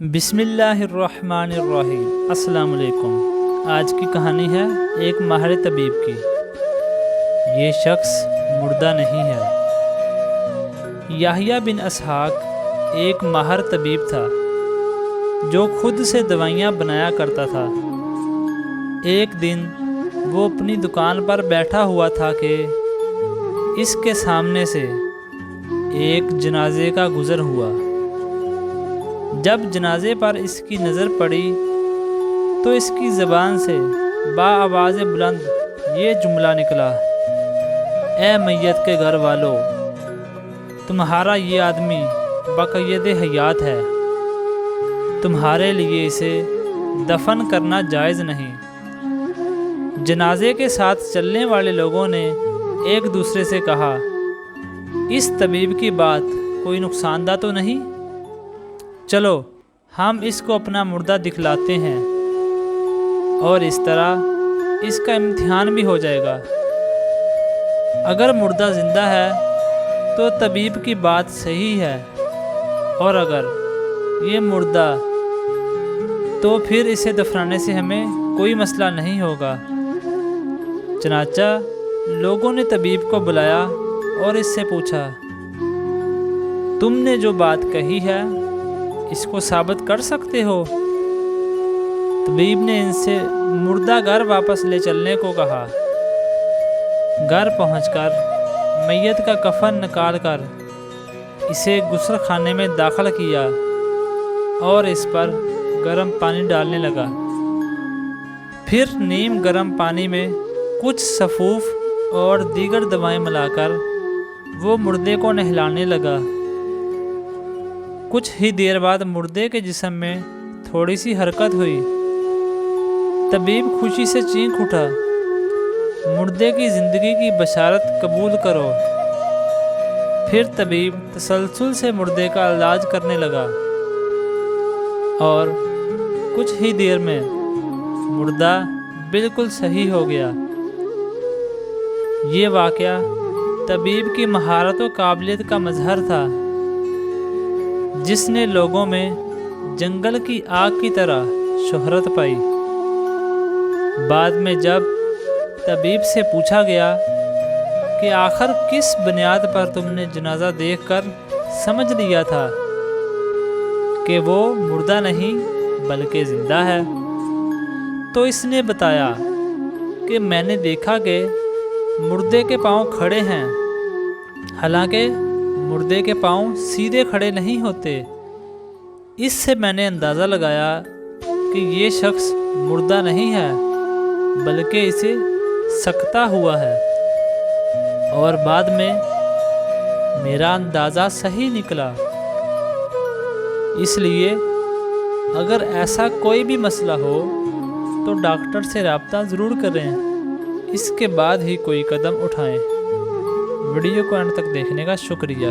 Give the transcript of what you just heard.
بسم اللہ الرحمن الرحیم۔ السلام علیکم۔ آج کی کہانی ہے ایک ماہر طبیب کی۔ یہ شخص مردہ نہیں ہے۔ یحییٰ بن اسحاق ایک ماہر طبیب تھا جو خود سے دوائیاں بنایا کرتا تھا۔ ایک دن وہ اپنی دکان پر بیٹھا ہوا تھا کہ اس کے سامنے سے ایک جنازے کا گزر ہوا۔ جب جنازے پر اس کی نظر پڑی تو اس کی زبان سے بآواز بلند یہ جملہ نکلا: اے میت کے گھر والو، تمہارا یہ آدمی بقید حیات ہے، تمہارے لیے اسے دفن کرنا جائز نہیں۔ جنازے کے ساتھ چلنے والے لوگوں نے ایک دوسرے سے کہا: اس طبیب کی بات کوئی نقصان دہ تو نہیں؟ چلو ہم اس کو اپنا مردہ دکھلاتے ہیں اور اس طرح اس کا امتحان بھی ہو جائے گا۔ اگر مردہ زندہ ہے تو طبیب کی بات صحیح ہے، اور اگر یہ مردہ تو پھر اسے دفنانے سے ہمیں کوئی مسئلہ نہیں ہوگا۔ چنانچہ لوگوں نے طبیب کو بلایا اور اس سے پوچھا: تم نے جو بات کہی ہے اس کو ثابت کر سکتے ہو؟ طبیب نے ان سے مردہ گھر واپس لے چلنے کو کہا۔ گھر پہنچ کر میت کا کفن نکال کر اسے غسل خانے میں داخل کیا اور اس پر گرم پانی ڈالنے لگا۔ پھر نیم گرم پانی میں کچھ سفوف اور دیگر دوائیں ملا کر وہ مردے کو نہلانے لگا۔ کچھ ہی دیر بعد مردے کے جسم میں تھوڑی سی حرکت ہوئی۔ طبیب خوشی سے چینخ اٹھا: مردے کی زندگی کی بشارت قبول کرو۔ پھر طبیب تسلسل سے مردے کا علاج کرنے لگا اور کچھ ہی دیر میں مردہ بالکل صحیح ہو گیا۔ یہ واقعہ طبیب کی مہارت و قابلیت کا مظہر تھا، جس نے لوگوں میں جنگل کی آگ کی طرح شہرت پائی۔ بعد میں جب طبیب سے پوچھا گیا کہ آخر کس بنیاد پر تم نے جنازہ دیکھ کر سمجھ لیا تھا کہ وہ مردہ نہیں بلکہ زندہ ہے، تو اس نے بتایا کہ میں نے دیکھا کہ مردے کے پاؤں کھڑے ہیں، حالانکہ مردے کے پاؤں سیدھے کھڑے نہیں ہوتے۔ اس سے میں نے اندازہ لگایا کہ یہ شخص مردہ نہیں ہے بلکہ اسے سکتا ہوا ہے، اور بعد میں میرا اندازہ صحیح نکلا۔ اس لیے اگر ایسا کوئی بھی مسئلہ ہو تو ڈاکٹر سے رابطہ ضرور کریں، اس کے بعد ہی کوئی قدم اٹھائیں۔ ویڈیو کو اینڈ تک دیکھنے کا شکریہ۔